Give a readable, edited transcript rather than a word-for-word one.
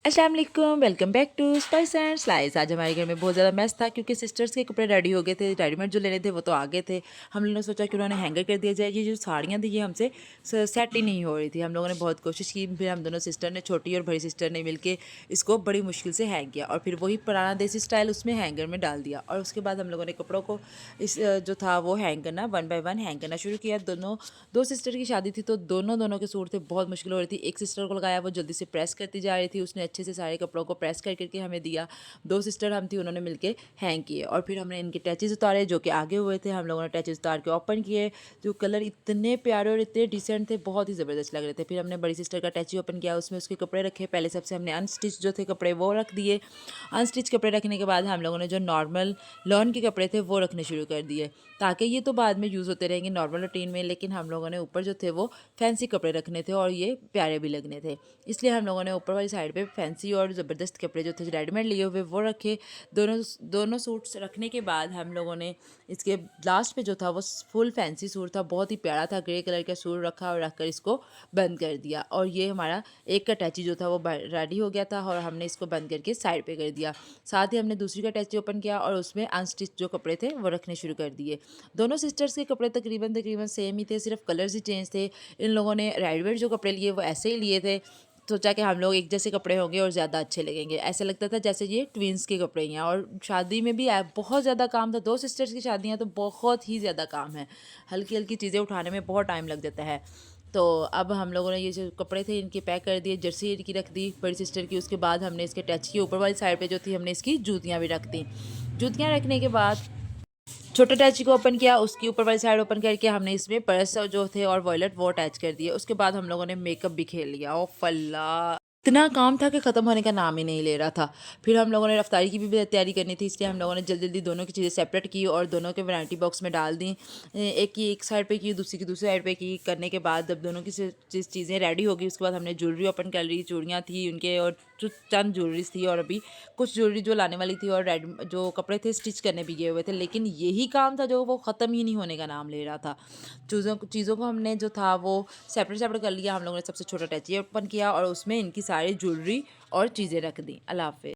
अस्सलाम वालेकुम, welcome back to spice and slice. आज हमारे घर में बहुत ज़्यादा मैस था क्योंकि सिस्टर्स के कपड़े रेडी हो गए थे। रेडीमेड जो लेने थे वो तो आ गए थे। हम लोगों ने सोचा कि उन्होंने हैंगर कर दिया जाए। ये जो साड़ियाँ थी ये हमसे सेट ही नहीं हो रही थी। हम लोगों ने बहुत कोशिश की, फिर हम दोनों सिस्टर ने, छोटी और बड़ी सिस्टर ने मिलके इसको बड़ी मुश्किल से हैंग किया और फिर वही पुराना देसी स्टाइल उसमें हैंगर में डाल दिया। और उसके बाद हम लोगों ने कपड़ों को इस जो था वो हैंग करना, वन बाय वन हैंग करना शुरू किया। दो सिस्टर की शादी थी तो दोनों के सूट थे, बहुत मुश्किल हो रही थी। एक सिस्टर को लगाया, वो जल्दी से प्रेस करती जा रही थी, उसने अच्छे से सारे कपड़ों को प्रेस कर करके हमें दिया। दो सिस्टर हम थी, उन्होंने मिलके हैंग किए और फिर हमने इनके टैचेस उतारे जो कि आगे हुए थे। हम लोगों ने टैचेस उतार के ओपन किए। जो कलर इतने प्यारे और इतने डिसेंट थे, बहुत ही ज़बरदस्त लग रहे थे। फिर हमने बड़ी सिस्टर का टैची ओपन किया, उसमें उसके कपड़े रखे। पहले सबसे हमने अनस्टिच जो थे कपड़े वो रख दिए। अनस्टिच कपड़े रखने के बाद हम लोगों ने जो नॉर्मल लॉन के कपड़े थे वो रखने शुरू कर दिए, ताकि ये तो बाद में यूज़ होते रहेंगे नॉर्मल रूटीन में, लेकिन हम लोगों ने ऊपर जो थे वो फैंसी कपड़े रखने थे और ये प्यारे भी लगने थे। इसलिए हम लोगों ने ऊपर वाली साइड पे फैंसी और ज़बरदस्त कपड़े जो थे रेडीमेड लिए हुए वो रखे। दोनों दोनों सूट्स रखने के बाद हम लोगों ने इसके लास्ट पे जो था वो फुल फैंसी सूट था, बहुत ही प्यारा था, ग्रे कलर का सूट रखा और रखकर इसको बंद कर दिया। और ये हमारा एक का अटैची जो था वो रेडी हो गया था और हमने इसको बंद करके साइड पे कर दिया। साथ ही हमने दूसरी का अटैची ओपन किया और उसमें अनस्टिच जो कपड़े थे वो रखने शुरू कर दिए। दोनों सिस्टर्स के कपड़े तकरीबन तकरीबन सेम ही थे, सिर्फ कलर्स ही चेंज थे। इन लोगों ने रेडीमेड जो कपड़े लिए वो ऐसे ही लिए थे। सोचा कि हम लोग एक जैसे कपड़े होंगे और ज़्यादा अच्छे लगेंगे। ऐसा लगता था जैसे ये ट्विंस के कपड़े ही हैं। और शादी में भी बहुत ज़्यादा काम था। दो सिस्टर्स की शादियाँ तो बहुत ही ज़्यादा काम है, हल्की हल्की चीज़ें उठाने में बहुत टाइम लग जाता है। तो अब हम लोगों ने ये जो कपड़े थे इनके पैक कर दिए। जर्सी इनकी रख दी बड़ी सिस्टर की। उसके बाद हमने इसके टच की ऊपर वाली साइड पे जो थी हमने इसकी जूतियाँ भी रख दी। जूतियाँ रखने के बाद छोटे अटैची को ओपन किया, उसके ऊपर वाली साइड ओपन करके हमने इसमें पर्स जो थे और वॉलेट वो अटैच कर दिए। उसके बाद हम लोगों ने मेकअप भी खेल लिया। ओ फल्ला, इतना काम था कि ख़त्म होने का नाम ही नहीं ले रहा था। फिर हम लोगों ने रफ्तारी की भी तैयारी करनी थी, इसलिए हम लोगों ने जल्दी जल्दी दोनों की चीज़ें सेपरेट की और दोनों के वैरायटी बॉक्स में डाल दी। एक की एक साइड पे की, दूसरी की दूसरी साइड पे की। करने के बाद जब दोनों की चीज़ें रेडी होगी उसके बाद हमने ज्वेलरी ओपन कर ली। चूड़ियाँ थी उनके और जो चंद ज्वेलरीज थी और अभी कुछ ज्वेलरी जो लाने वाली थी और रेड जो कपड़े थे स्टिच करने भी गए हुए थे, लेकिन यही काम था जो वो ख़त्म ही नहीं होने का नाम ले रहा था। चीज़ों को हमने जो था वो सेपरेट सेपरेट कर लिया। हम लोगों ने सबसे छोटा अटैची ओपन किया और उसमें इनकी सारी ज्वेलरी और चीज़ें रख दी। अल्लाह हाफ़िज़।